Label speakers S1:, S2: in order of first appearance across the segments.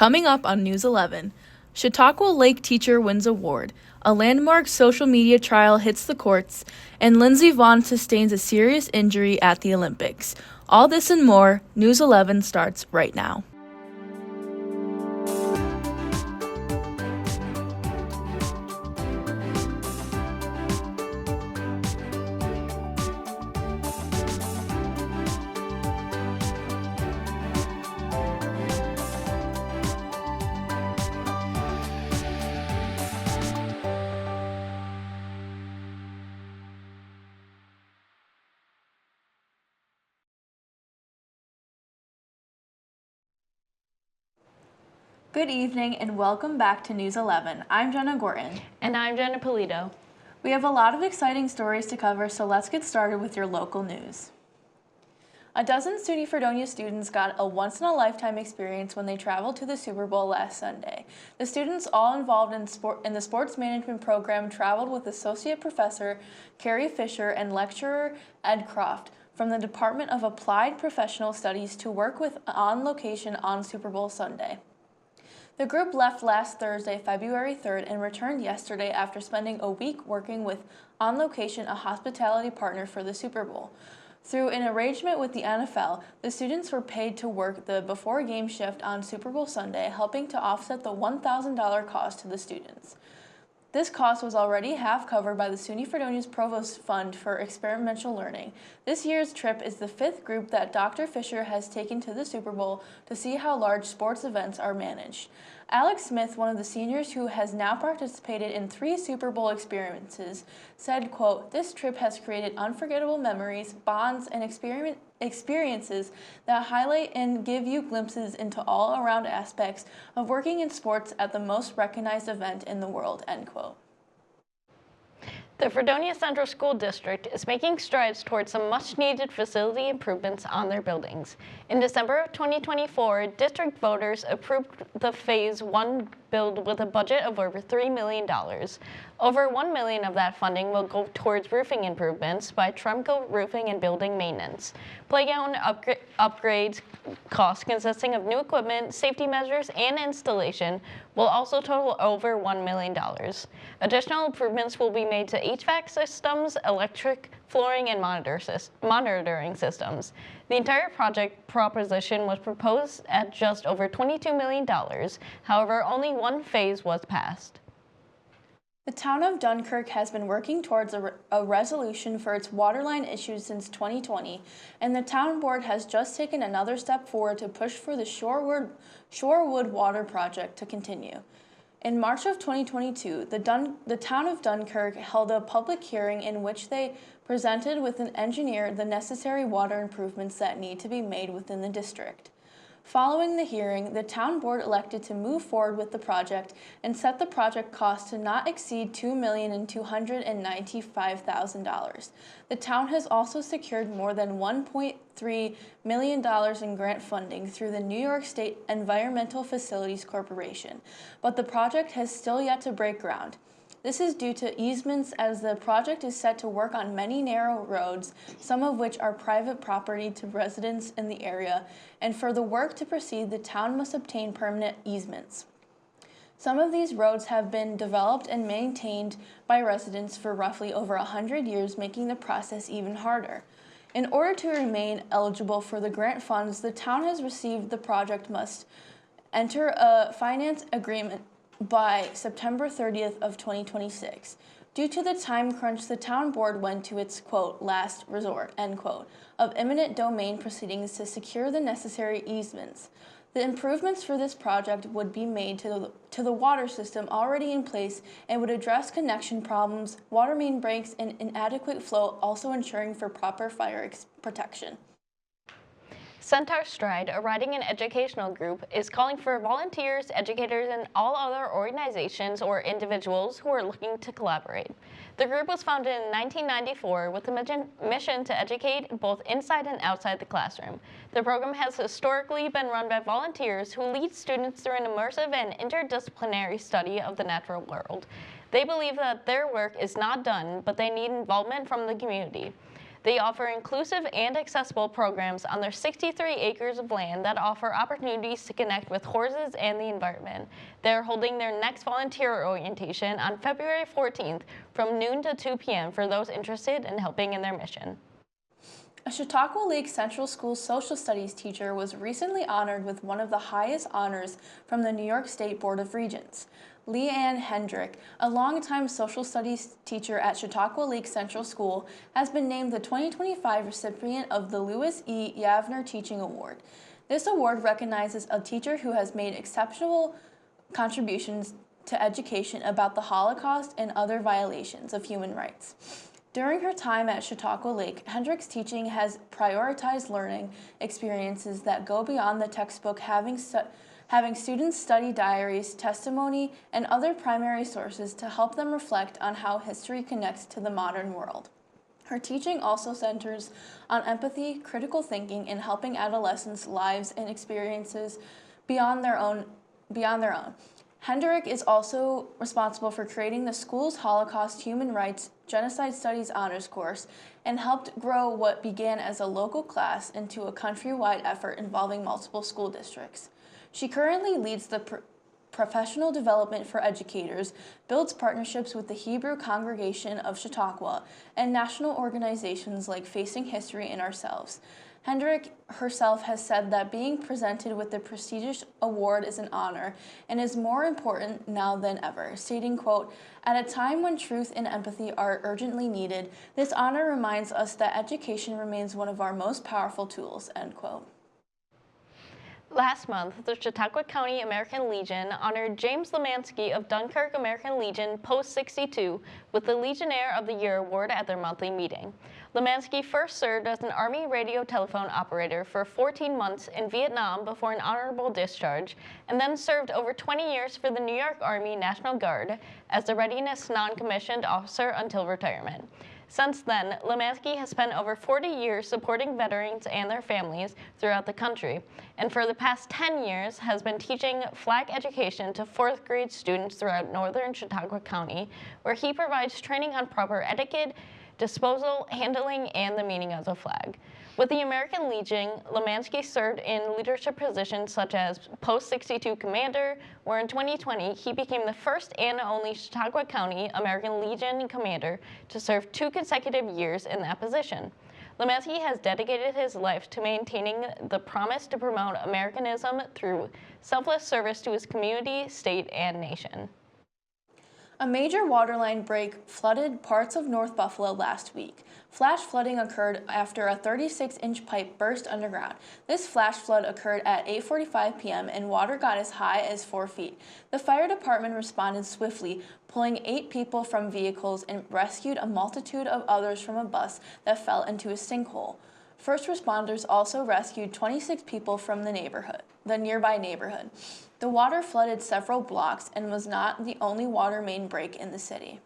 S1: Coming up on News 11, Chautauqua Lake teacher wins award, a landmark social media trial hits the courts, and Lindsey Vonn sustains a serious injury at the Olympics. All this and more, News 11 starts right now. Good evening and welcome back to News 11. I'm Jenna Gorton.
S2: And I'm Jenna Polito.
S1: We have a lot of exciting stories to cover, so let's get started with your local news. A dozen SUNY Fredonia students got a once-in-a-lifetime experience when they traveled to the Super Bowl last Sunday. The students, all involved in the sports management program, traveled with Associate Professor Carrie Fisher and Lecturer Ed Croft from the Department of Applied Professional Studies to work with On Location on Super Bowl Sunday. The group left last Thursday, February 3rd, and returned yesterday after spending a week working with On Location, a hospitality partner for the Super Bowl. Through an arrangement with the NFL, the students were paid to work the before-game shift on Super Bowl Sunday, helping to offset the $1,000 cost to the students. This cost was already half covered by the SUNY Fredonia's Provost Fund for Experiential Learning. This year's trip is the fifth group that Dr. Fisher has taken to the Super Bowl to see how large sports events are managed. Alex Smith, one of the seniors who has now participated in 3 Super Bowl experiences, said, quote, "This trip has created unforgettable memories, bonds, and experiences that highlight and give you glimpses into all-around aspects of working in sports at the most recognized event in the world," end quote.
S2: The Fredonia Central School District is making strides towards some much-needed facility improvements on their buildings. In December of 2024, district voters approved the Phase 1 build with a budget of over $3 million. Over $1 million of that funding will go towards roofing improvements by Tremco Roofing and Building Maintenance. Playground upgrades costs consisting of new equipment, safety measures, and installation will also total over $1 million. Additional improvements will be made to HVAC systems, electric, flooring, and monitoring systems. The entire project proposition was proposed at just over $22 million. However, only one phase was passed.
S1: The town of Dunkirk has been working towards a resolution for its waterline issues since 2020, and the town board has just taken another step forward to push for the Shorewood Water Project to continue. In March of 2022, the town of Dunkirk held a public hearing in which they presented with an engineer the necessary water improvements that need to be made within the district. Following the hearing, the town board elected to move forward with the project and set the project cost to not exceed $2,295,000. The town has also secured more than $1.3 million in grant funding through the New York State Environmental Facilities Corporation, but the project has still yet to break ground. This is due to easements, as the project is set to work on many narrow roads, some of which are private property to residents in the area, and for the work to proceed, the town must obtain permanent easements. Some of these roads have been developed and maintained by residents for roughly over 100 years, making the process even harder. In order to remain eligible for the grant funds, the town has received the project must enter a finance agreement by September 30th of 2026. Due to the time crunch, the town board went to its, quote, last resort, end quote, of eminent domain proceedings to secure the necessary easements. The improvements for this project would be made to the water system already in place and would address connection problems, water main breaks, and inadequate flow, also ensuring for proper fire protection.
S2: Centaur Stride, a writing and educational group, is calling for volunteers, educators, and all other organizations or individuals who are looking to collaborate. The group was founded in 1994 with the mission to educate both inside and outside the classroom. The program has historically been run by volunteers who lead students through an immersive and interdisciplinary study of the natural world. They believe that their work is not done, but they need involvement from the community. They offer inclusive and accessible programs on their 63 acres of land that offer opportunities to connect with horses and the environment. They're holding their next volunteer orientation on February 14th from noon to 2 p.m. for those interested in helping in their mission.
S1: A Chautauqua Lake Central School social studies teacher was recently honored with one of the highest honors from the New York State Board of Regents. Leanne Hendrick, a longtime social studies teacher at Chautauqua Lake Central School, has been named the 2025 recipient of the Louis E. Yavner Teaching Award. This award recognizes a teacher who has made exceptional contributions to education about the Holocaust and other violations of human rights. During her time at Chautauqua Lake, Hendrick's teaching has prioritized learning experiences that go beyond the textbook, having students study diaries, testimony, and other primary sources to help them reflect on how history connects to the modern world. Her teaching also centers on empathy, critical thinking, and helping adolescents' lives and experiences beyond their own. Hendrick is also responsible for creating the school's Holocaust, Human Rights, Genocide Studies honors course and helped grow what began as a local class into a countrywide effort involving multiple school districts. She currently leads the professional development for educators, builds partnerships with the Hebrew Congregation of Chautauqua, and national organizations like Facing History and Ourselves. Hendrick herself has said that being presented with the prestigious award is an honor and is more important now than ever, stating, quote, "At a time when truth and empathy are urgently needed, this honor reminds us that education remains one of our most powerful tools," end quote.
S2: Last month, the Chautauqua County American Legion honored James Lemansky of Dunkirk American Legion Post 62 with the Legionnaire of the Year award at their monthly meeting. Lemansky first served as an Army radio telephone operator for 14 months in Vietnam before an honorable discharge, and then served over 20 years for the New York Army National Guard as a readiness non-commissioned officer until retirement. Since then, Lemansky has spent over 40 years supporting veterans and their families throughout the country, and for the past 10 years has been teaching flag education to 4th grade students throughout northern Chautauqua County, where he provides training on proper etiquette, disposal, handling, and the meaning of the flag. With the American Legion, Lemansky served in leadership positions such as Post 62 Commander, where in 2020 he became the first and only Chautauqua County American Legion Commander to serve 2 consecutive years in that position. Lemansky has dedicated his life to maintaining the promise to promote Americanism through selfless service to his community, state, and nation.
S1: A major waterline break flooded parts of North Buffalo last week. Flash flooding occurred after a 36-inch pipe burst underground. This flash flood occurred at 8:45 p.m. and water got as high as 4 feet. The fire department responded swiftly, pulling 8 people from vehicles and rescued a multitude of others from a bus that fell into a sinkhole. First responders also rescued 26 people from the nearby neighborhood. The water flooded several blocks and was not the only water main break in the city.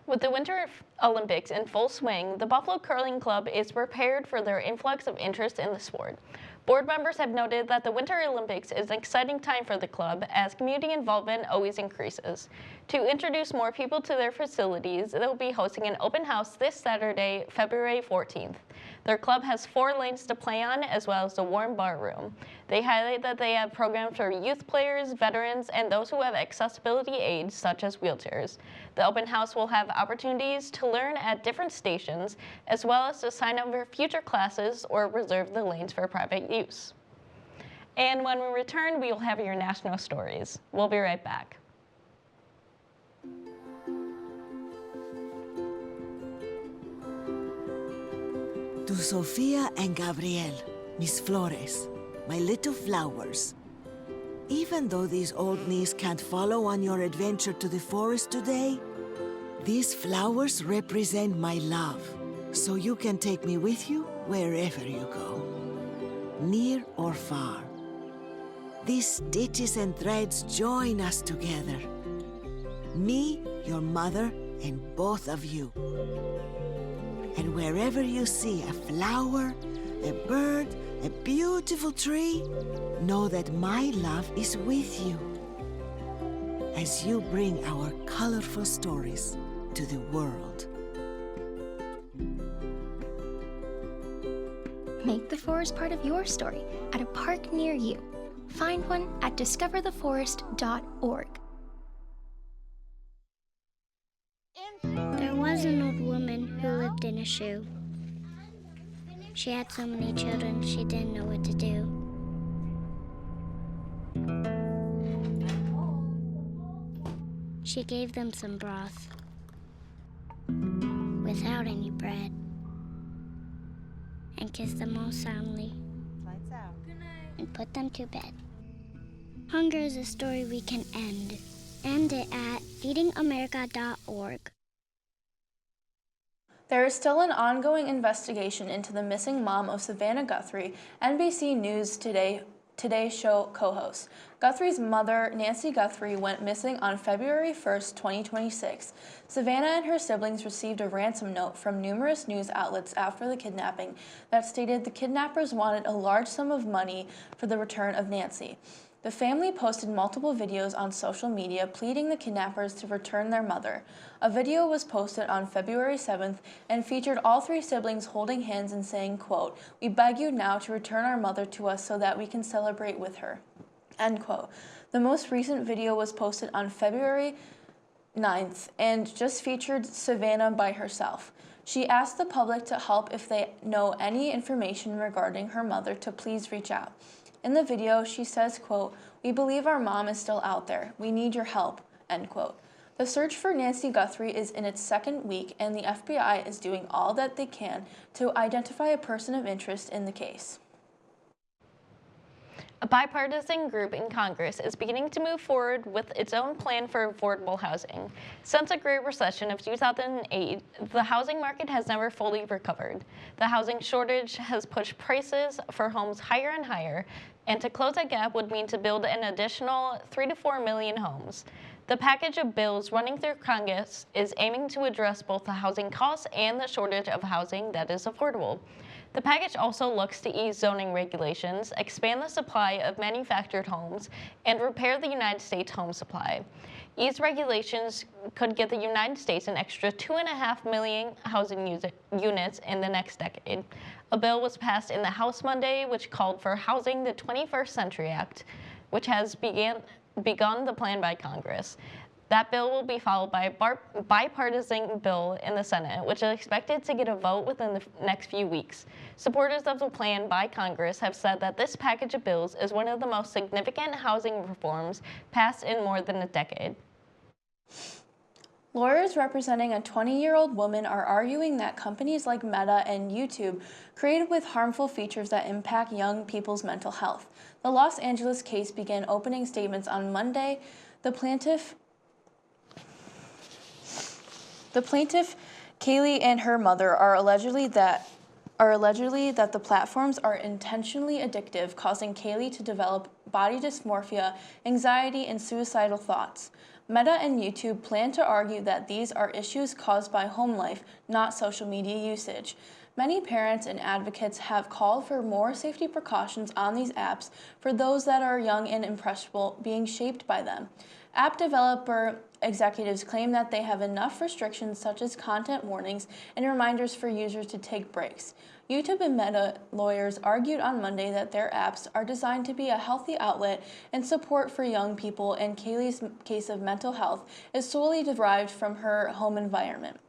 S2: With the Winter Olympics in full swing, the Buffalo Curling Club is prepared for their influx of interest in the sport. Board members have noted that the Winter Olympics is an exciting time for the club as community involvement always increases. To introduce more people to their facilities, they will be hosting an open house this Saturday, February 14th. Their club has 4 lanes to play on, as well as the warm bar room. They highlight that they have programs for youth players, veterans, and those who have accessibility aids, such as wheelchairs. The open house will have opportunities to learn at different stations, as well as to sign up for future classes or reserve the lanes for private use. And when we return, we will have your national stories. We'll be right back.
S3: To Sofia and Gabriel, Miss Flores, my little flowers. Even though these old knees can't follow on your adventure to the forest today, these flowers represent my love, so you can take me with you wherever you go, near or far. These stitches and threads join us together. Me, your mother, and both of you. And wherever you see a flower, a bird, a beautiful tree, know that my love is with you as you bring our colorful stories to the world.
S4: Make the forest part of your story at a park near you. Find one at discovertheforest.org.
S5: There was an old woman who lived in a shoe. She had so many children, she didn't know what to do. She gave them some broth without any bread and kissed them all soundly and put them to bed. Hunger is a story we can end. End it at feedingamerica.org.
S1: There is still an ongoing investigation into the missing mom of Savannah Guthrie, NBC News Today show co-host. Guthrie's mother, Nancy Guthrie, went missing on February 1st, 2026. Savannah and her siblings received a ransom note from numerous news outlets after the kidnapping that stated the kidnappers wanted a large sum of money for the return of Nancy. The family posted multiple videos on social media pleading the kidnappers to return their mother. A video was posted on February 7th and featured all three siblings holding hands and saying, quote, "We beg you now to return our mother to us so that we can celebrate with her," end quote. The most recent video was posted on February 9th and just featured Savannah by herself. She asked the public to help if they know any information regarding her mother to please reach out. In the video, she says, quote, "We believe our mom is still out there. We need your help," end quote. The search for Nancy Guthrie is in its second week, and the FBI is doing all that they can to identify a person of interest in the case.
S2: A bipartisan group in Congress is beginning to move forward with its own plan for affordable housing. Since the Great Recession of 2008, the housing market has never fully recovered. The housing shortage has pushed prices for homes higher and higher, and to close that gap would mean to build an additional 3 to 4 million homes. The package of bills running through Congress is aiming to address both the housing costs and the shortage of housing that is affordable. The package also looks to ease zoning regulations, expand the supply of manufactured homes, and repair the United States home supply. Ease regulations could get the United States an extra 2.5 million housing units in the next decade. A bill was passed in the House Monday, which called for Housing the 21st Century Act, which has begun the plan by Congress. That bill will be followed by a bipartisan bill in the Senate, which is expected to get a vote within the next few weeks. Supporters of the plan by Congress have said that this package of bills is one of the most significant housing reforms passed in more than a decade.
S1: Lawyers representing a 20-year-old woman are arguing that companies like Meta and YouTube created with harmful features that impact young people's mental health. The Los Angeles case began opening statements on Monday. The plaintiff, Kaylee, and her mother are allegedly that the platforms are intentionally addictive, causing Kaylee to develop body dysmorphia, anxiety, and suicidal thoughts. Meta and YouTube plan to argue that these are issues caused by home life, not social media usage. Many parents and advocates have called for more safety precautions on these apps for those that are young and impressionable, being shaped by them. App developer executives claim that they have enough restrictions such as content warnings and reminders for users to take breaks. YouTube and Meta lawyers argued on Monday that their apps are designed to be a healthy outlet and support for young people, and Kaylee's case of mental health is solely derived from her home environment.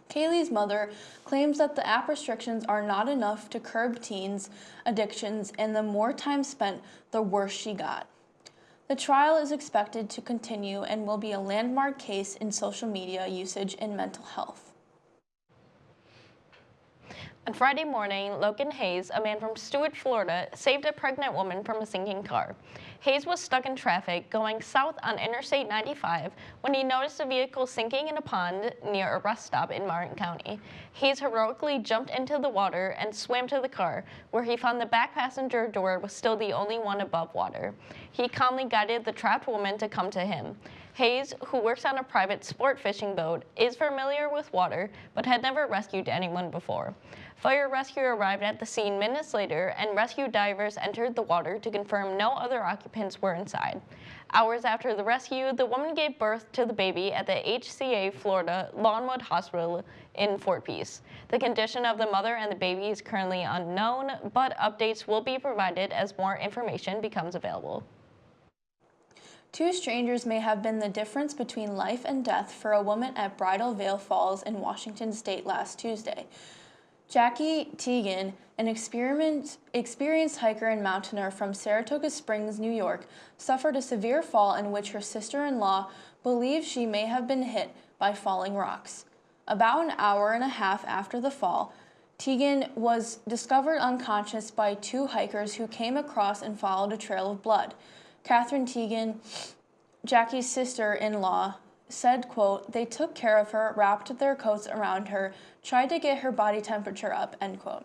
S1: Kaylee's mother claims that the app restrictions are not enough to curb teens' addictions, and the more time spent, the worse she got. The trial is expected to continue and will be a landmark case in social media usage and mental health.
S2: On Friday morning, Logan Hayes, a man from Stuart, Florida, saved a pregnant woman from a sinking car. Hayes was stuck in traffic going south on Interstate 95 when he noticed a vehicle sinking in a pond near a rest stop in Martin County. Hayes heroically jumped into the water and swam to the car, where he found the back passenger door was still the only one above water. He calmly guided the trapped woman to come to him. Hayes, who works on a private sport fishing boat, is familiar with water but had never rescued anyone before. Fire rescue arrived at the scene minutes later, and rescue divers entered the water to confirm no other occupants were inside. Hours after the rescue, the woman gave birth to the baby at the HCA Florida Lawnwood Hospital in Fort Pierce. The condition of the mother and the baby is currently unknown, but updates will be provided as more information becomes available.
S1: Two strangers may have been the difference between life and death for a woman at Bridal Veil Falls in Washington State last Tuesday. Jackie Teagan, an experienced hiker and mountaineer from Saratoga Springs, New York, suffered a severe fall in which her sister-in-law believes she may have been hit by falling rocks. About an hour and a half after the fall, Teagan was discovered unconscious by two hikers who came across and followed a trail of blood. Catherine Teagan, Jackie's sister-in-law, said, quote, "They took care of her, wrapped their coats around her, tried to get her body temperature up," end quote.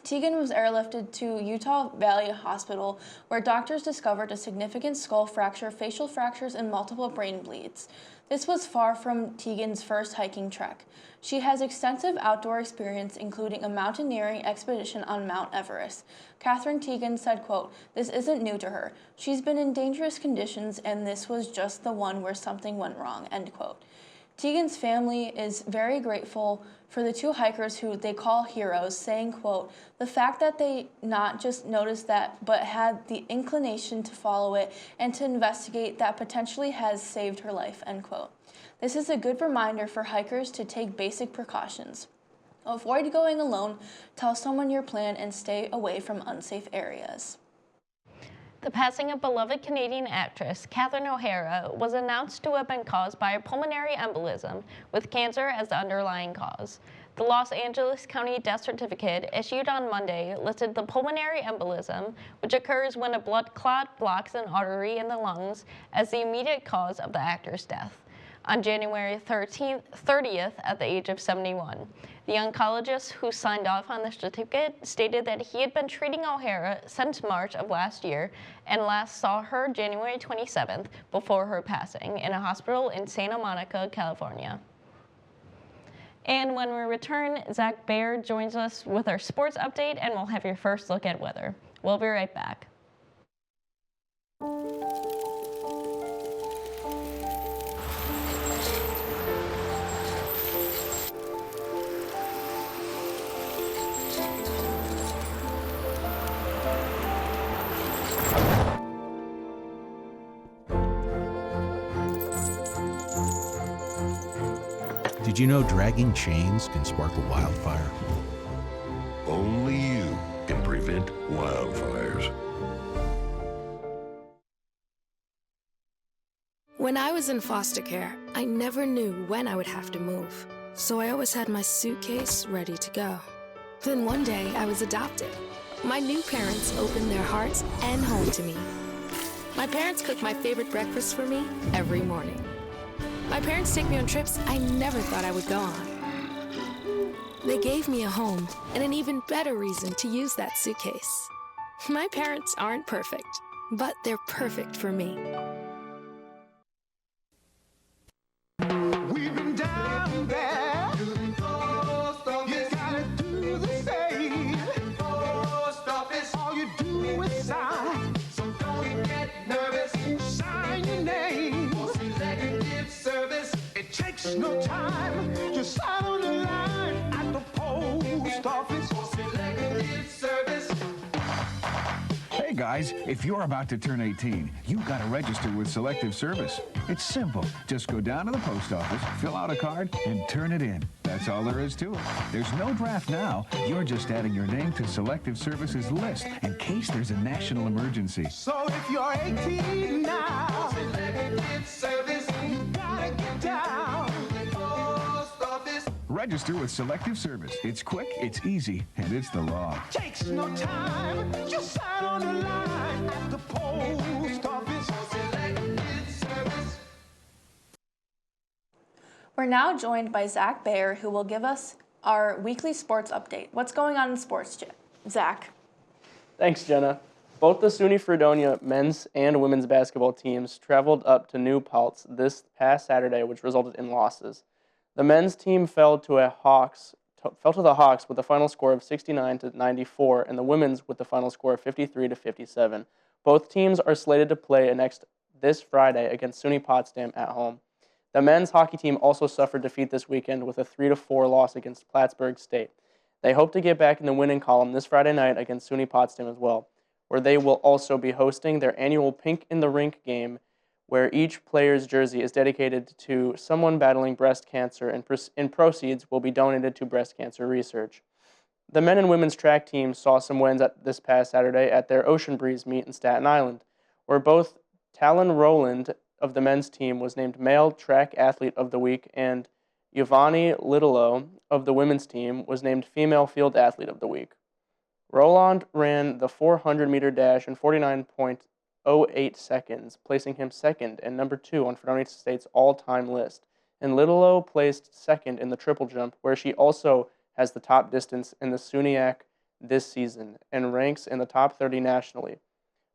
S1: Teagan was airlifted to Utah Valley Hospital, where doctors discovered a significant skull fracture, facial fractures, and multiple brain bleeds. This was far from Teagan's first hiking trek. She has extensive outdoor experience, including a mountaineering expedition on Mount Everest. Catherine Teagan said, quote, "This isn't new to her. She's been in dangerous conditions, and this was just the one where something went wrong," end quote. Teagan's family is very grateful for the two hikers who they call heroes, saying, quote, "The fact that they not just noticed that, but had the inclination to follow it and to investigate that potentially has saved her life," end quote. This is a good reminder for hikers to take basic precautions. Avoid going alone, tell someone your plan, and stay away from unsafe areas.
S2: The passing of beloved Canadian actress Catherine O'Hara was announced to have been caused by a pulmonary embolism, with cancer as the underlying cause. The Los Angeles County death certificate issued on Monday listed the pulmonary embolism, which occurs when a blood clot blocks an artery in the lungs, as the immediate cause of the actor's death. On January 30th, at the age of 71. The oncologist who signed off on the certificate stated that he had been treating O'Hara since March of last year and last saw her January 27th before her passing in a hospital in Santa Monica, California. And when we return, Zach Baer joins us with our sports update, and we'll have your first look at weather. We'll be right back.
S6: Did you know dragging chains can spark a wildfire?
S7: Only you can prevent wildfires.
S8: When I was in foster care, I never knew when I would have to move, so I always had my suitcase ready to go. Then one day, I was adopted. My new parents opened their hearts and home to me. My parents cook my favorite breakfast for me every morning. My parents take me on trips I never thought I would go on. They gave me a home and an even better reason to use that suitcase. My parents aren't perfect, but they're perfect for me.
S9: We've been down there. You gotta do the same. Post office. All you do is sign. So don't get nervous. Sign your name. Selective service. It takes no time. Just sign on the line at the post office. Selective service.
S10: Hey guys, if you're about to turn 18, you've got to register with Selective Service. It's simple. Just go down to the post office, fill out a card, and turn it in. That's all there is to it. There's no draft now. You're just adding your name to Selective Service's list in case there's a national emergency.
S9: So if you're 18 now, Selective Service, you gotta get down to the post office.
S10: Register with Selective Service. It's quick, it's easy, and it's the law.
S9: Takes no time. Just sign on the line at the post office. Selective Service.
S1: We're now joined by Zach Baer, who will give us our weekly sports update. What's going on in sports, Zach?
S11: Thanks, Jenna. Both the SUNY Fredonia men's and women's basketball teams traveled up to New Paltz this past Saturday, which resulted in losses. The men's team fell to the Hawks with a final score of 69-94, and the women's with the final score of 53-57. Both teams are slated to play this Friday against SUNY Potsdam at home. The men's hockey team also suffered defeat this weekend with a 3-4 loss against Plattsburgh State. They hope to get back in the winning column this Friday night against SUNY Potsdam as well, where they will also be hosting their annual Pink in the Rink game, where each player's jersey is dedicated to someone battling breast cancer, and proceeds will be donated to breast cancer research. The men and women's track teams saw some wins this past Saturday at their Ocean Breeze meet in Staten Island, where both Talon Rowland of the men's team was named Male Track Athlete of the Week, and Giovanni Lidolo of the women's team was named Female Field Athlete of the Week. Roland ran the 400-meter dash in 49.08 seconds, placing him second and number 2 on Fredonia State's all-time list. And Lidolo placed second in the triple jump, where she also has the top distance in the SUNYAC this season and ranks in the top 30 nationally.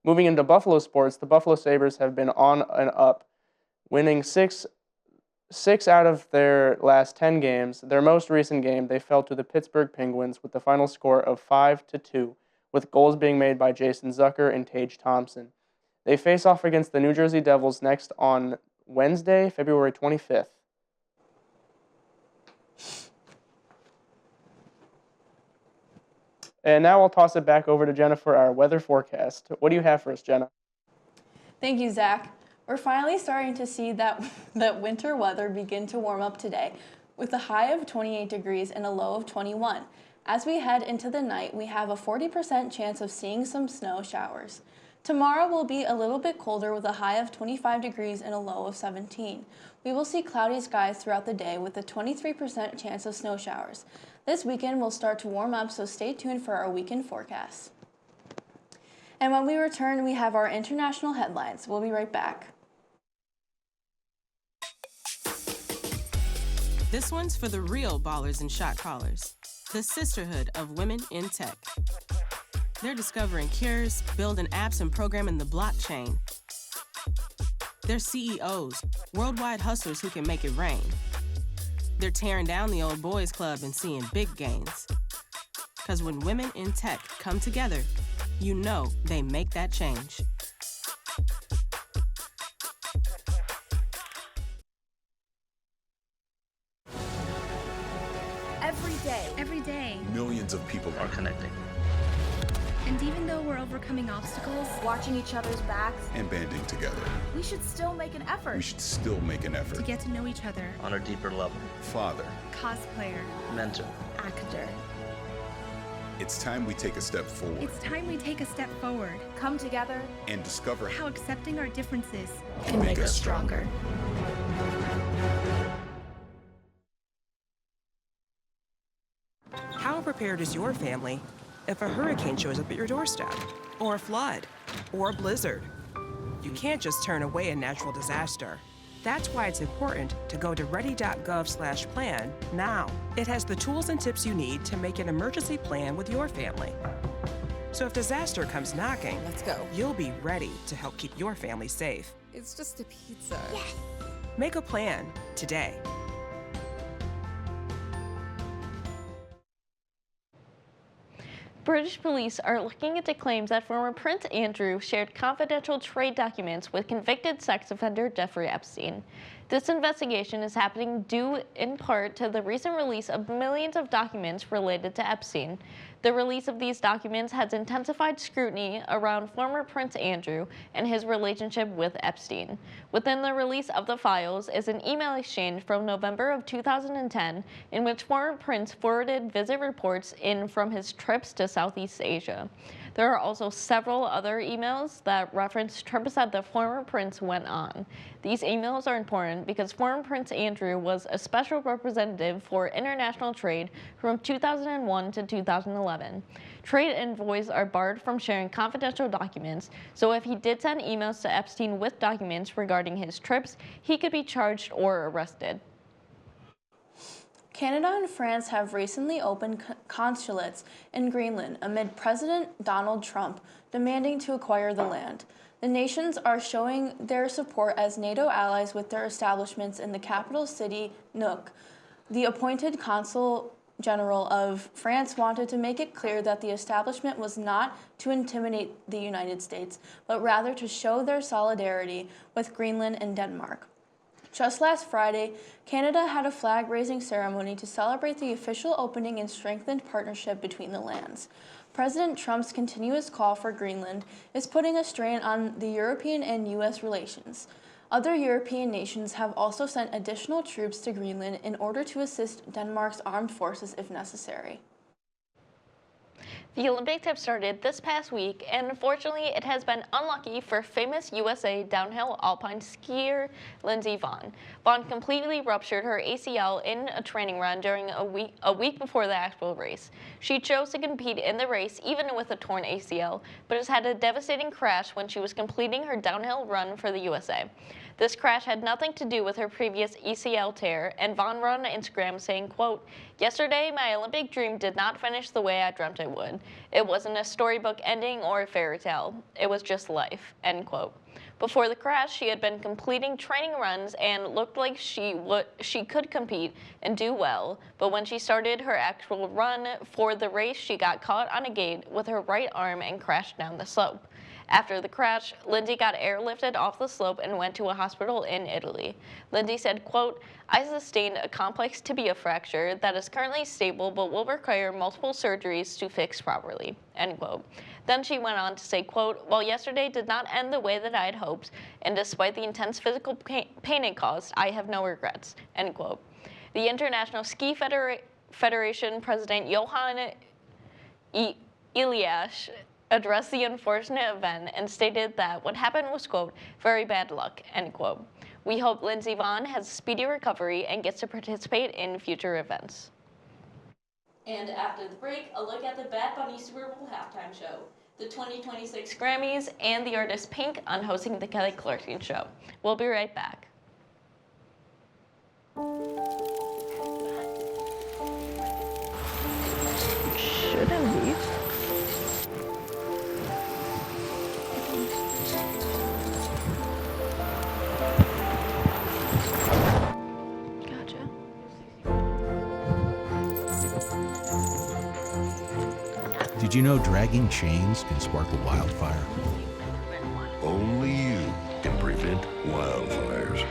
S11: Moving into Buffalo sports, the Buffalo Sabres have been on and up, winning six out of their last 10 games. Their most recent game, they fell to the Pittsburgh Penguins with the final score of 5-2, with goals being made by Jason Zucker and Tage Thompson. They face off against the New Jersey Devils next on Wednesday, February 25th. And now I'll toss it back over to Jenna for our weather forecast. What do you have for us, Jenna?
S1: Thank you, Zach. We're finally starting to see that winter weather begin to warm up today, with a high of 28 degrees and a low of 21. As we head into the night, we have a 40% chance of seeing some snow showers. Tomorrow will be a little bit colder with a high of 25 degrees and a low of 17. We will see cloudy skies throughout the day with a 23% chance of snow showers. This weekend will start to warm up, so stay tuned for our weekend forecast. And when we return, we have our international headlines. We'll be right back.
S12: This one's for the real ballers and shot callers, the Sisterhood of Women in Tech. They're discovering cures, building apps, and programming the blockchain. They're CEOs, worldwide hustlers who can make it rain. They're tearing down the old boys club and seeing big gains. Because when women in tech come together, you know they make that change.
S13: Every day,
S14: millions of people are connecting.
S13: And even though we're overcoming obstacles,
S15: watching each other's backs,
S14: and banding together,
S15: we should still make an effort.
S13: To get to know each other.
S14: On a deeper level. Father.
S13: Cosplayer.
S14: Mentor.
S15: Actor.
S14: It's time we take a step forward.
S15: Come together.
S14: And discover
S13: how accepting our differences
S14: can make us stronger.
S16: How prepared is your family if a hurricane shows up at your doorstep, or a flood, or a blizzard? You can't just turn away a natural disaster. That's why it's important to go to ready.gov/plan now. It has the tools and tips you need to make an emergency plan with your family. So if disaster comes knocking,
S17: let's go.
S16: You'll be ready to help keep your family safe.
S17: It's just a pizza.
S16: Yes. Make a plan today.
S2: British police are looking into claims that former Prince Andrew shared confidential trade documents with convicted sex offender Jeffrey Epstein. This investigation is happening due in part to the recent release of millions of documents related to Epstein. The release of these documents has intensified scrutiny around former Prince Andrew and his relationship with Epstein. Within the release of the files is an email exchange from November of 2010 in which former Prince forwarded visit reports in from his trips to Southeast Asia. There are also several other emails that reference trips that the former Prince went on. These emails are important because former Prince Andrew was a special representative for international trade from 2001 to 2011. Trade envoys are barred from sharing confidential documents, so if he did send emails to Epstein with documents regarding his trips, he could be charged or arrested.
S1: Canada and France have recently opened consulates in Greenland amid President Donald Trump demanding to acquire the land. The nations are showing their support as NATO allies with their establishments in the capital city, Nuuk. The appointed consul general of France wanted to make it clear that the establishment was not to intimidate the United States, but rather to show their solidarity with Greenland and Denmark. Just last Friday, Canada had a flag-raising ceremony to celebrate the official opening and strengthened partnership between the lands. President Trump's continuous call for Greenland is putting a strain on the European and U.S. relations. Other European nations have also sent additional troops to Greenland in order to assist Denmark's armed forces if necessary.
S2: The Olympics have started this past week, and unfortunately, it has been unlucky for famous USA downhill alpine skier Lindsey Vonn. Vonn completely ruptured her ACL in a training run during a week before the actual race. She chose to compete in the race even with a torn ACL, but has had a devastating crash when she was completing her downhill run for the USA. This crash had nothing to do with her previous ACL tear, and Vonn wrote on Instagram saying, quote, "Yesterday, my Olympic dream did not finish the way I dreamt it would. It wasn't a storybook ending or a fairy tale. It was just life," end quote. Before the crash, she had been completing training runs and looked like she could compete and do well, but when she started her actual run for the race, she got caught on a gate with her right arm and crashed down the slope. After the crash, Lindsey got airlifted off the slope and went to a hospital in Italy. Lindsey said, quote, "I sustained a complex tibia fracture that is currently stable but will require multiple surgeries to fix properly," end quote. Then she went on to say, quote, "While yesterday did not end the way that I had hoped, and despite the intense physical pain it caused, I have no regrets," end quote. The International Ski Federation President Johan Eliash addressed the unfortunate event and stated that what happened was, quote, "very bad luck," end quote. We hope Lindsey Vonn has a speedy recovery and gets to participate in future events. And after the break, a look at the Bad Bunny Super Bowl halftime show, the 2026 Grammys, and the artist Pink on hosting the Kelly Clarkson Show. We'll be right back. Shouldn't be.
S6: Did you know dragging chains can spark a wildfire?
S7: Only you can prevent wildfires.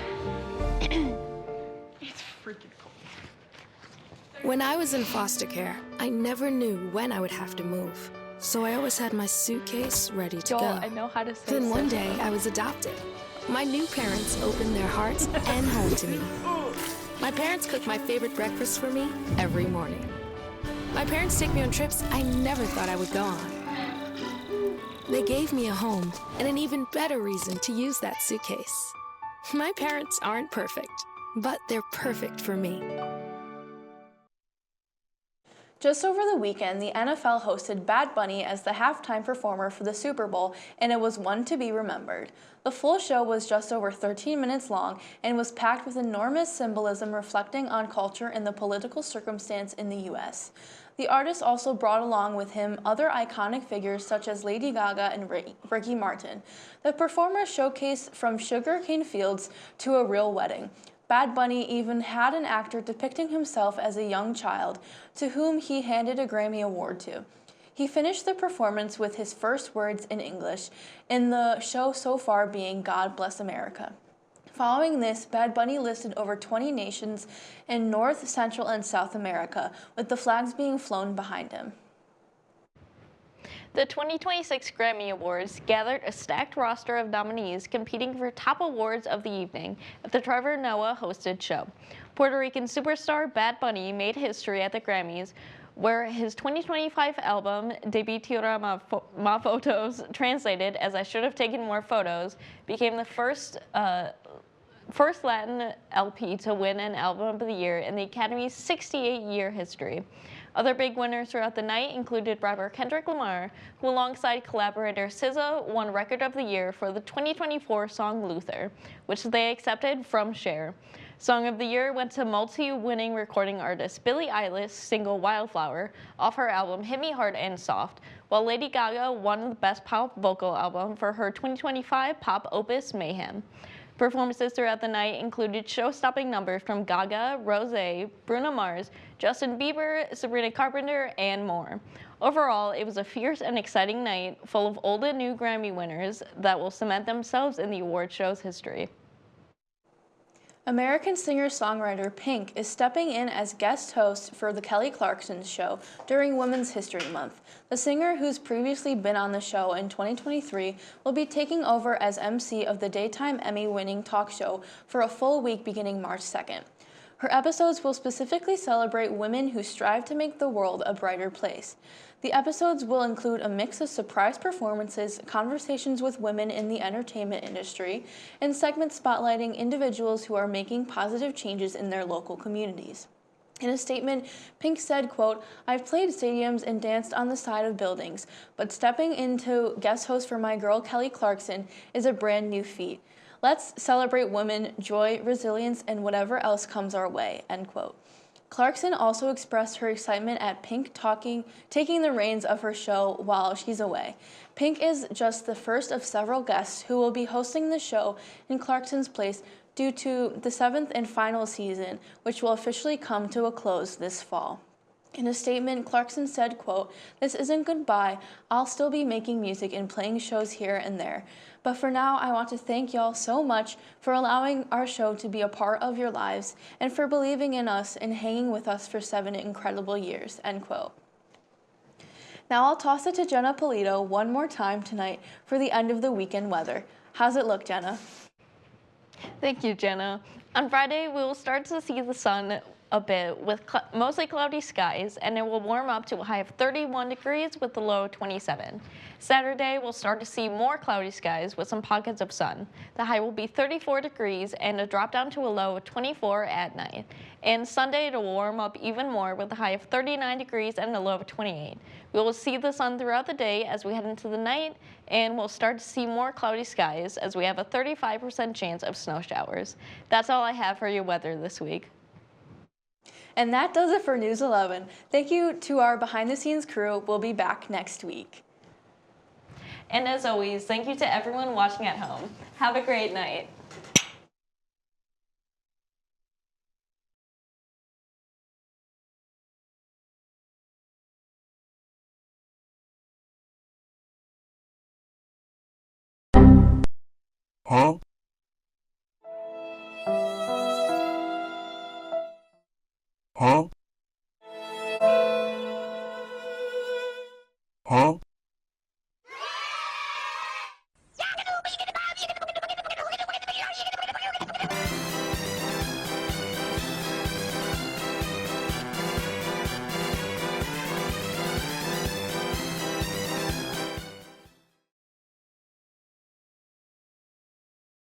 S8: It's freaking cold. When I was in foster care, I never knew when I would have to move. So I always had my suitcase ready to go.
S1: I know how to say
S8: Then one day I was adopted. My new parents opened their hearts and home to me. My parents cook my favorite breakfast for me every morning. My parents take me on trips I never thought I would go on. They gave me a home and an even better reason to use that suitcase. My parents aren't perfect, but they're perfect for me.
S1: Just over the weekend, the NFL hosted Bad Bunny as the halftime performer for the Super Bowl, and it was one to be remembered. The full show was just over 13 minutes long and was packed with enormous symbolism reflecting on culture and the political circumstance in the U.S. The artist also brought along with him other iconic figures such as Lady Gaga and Ricky Martin. The performers showcased from sugarcane fields to a real wedding. Bad Bunny even had an actor depicting himself as a young child, to whom he handed a Grammy Award to. He finished the performance with his first words in English, in the show so far being "God Bless America." Following this, Bad Bunny listed over 20 nations in North, Central, and South America, with the flags being flown behind him.
S2: The 2026 Grammy Awards gathered a stacked roster of nominees competing for top awards of the evening at the Trevor Noah hosted show. Puerto Rican superstar Bad Bunny made history at the Grammys, where his 2025 album, Debí Tirar Más Fotos, translated as "I Should Have Taken More Photos," became the first Latin LP to win an Album of the Year in the Academy's 68-year history. Other big winners throughout the night included rapper Kendrick Lamar, who alongside collaborator SZA won Record of the Year for the 2024 song Luther, which they accepted from Cher. Song of the Year went to multi-winning recording artist Billie Eilish's single Wildflower off her album Hit Me Hard and Soft, while Lady Gaga won the Best Pop Vocal Album for her 2025 pop opus Mayhem. Performances throughout the night included show-stopping numbers from Gaga, Rosé, Bruno Mars, Justin Bieber, Sabrina Carpenter, and more. Overall, it was a fierce and exciting night full of old and new Grammy winners that will cement themselves in the award show's history.
S1: American singer-songwriter Pink is stepping in as guest host for The Kelly Clarkson Show during Women's History Month. The singer, who's previously been on the show in 2023, will be taking over as MC of the daytime Emmy-winning talk show for a full week beginning March 2nd. Her episodes will specifically celebrate women who strive to make the world a brighter place. The episodes will include a mix of surprise performances, conversations with women in the entertainment industry, and segments spotlighting individuals who are making positive changes in their local communities. In a statement, Pink said, quote, "I've played stadiums and danced on the side of buildings, but stepping into guest host for my girl Kelly Clarkson is a brand new feat. Let's celebrate women, joy, resilience, and whatever else comes our way," end quote. Clarkson also expressed her excitement at Pink taking the reins of her show while she's away. Pink is just the first of several guests who will be hosting the show in Clarkson's place due to the 7th and final season, which will officially come to a close this fall. In a statement, Clarkson said, quote, "This isn't goodbye. I'll still be making music and playing shows here and there. But for now, I want to thank y'all so much for allowing our show to be a part of your lives and for believing in us and hanging with us for 7 incredible years," end quote. Now I'll toss it to Jenna Polito one more time tonight for the end of the weekend weather. How's it look, Jenna?
S2: Thank you, Jenna. On Friday, we will start to see the sun a bit with mostly cloudy skies, and it will warm up to a high of 31 degrees with a low of 27. Saturday, we'll start to see more cloudy skies with some pockets of sun. The high will be 34 degrees and a drop down to a low of 24 at night. And Sunday, it will warm up even more with a high of 39 degrees and a low of 28. We will see the sun throughout the day as we head into the night, and we'll start to see more cloudy skies as we have a 35% chance of snow showers. That's all I have for your weather this week.
S1: And that does it for News 11. Thank you to our behind-the-scenes crew. We'll be back next week.
S2: And as always, thank you to everyone watching at home. Have a great night.
S7: Huh?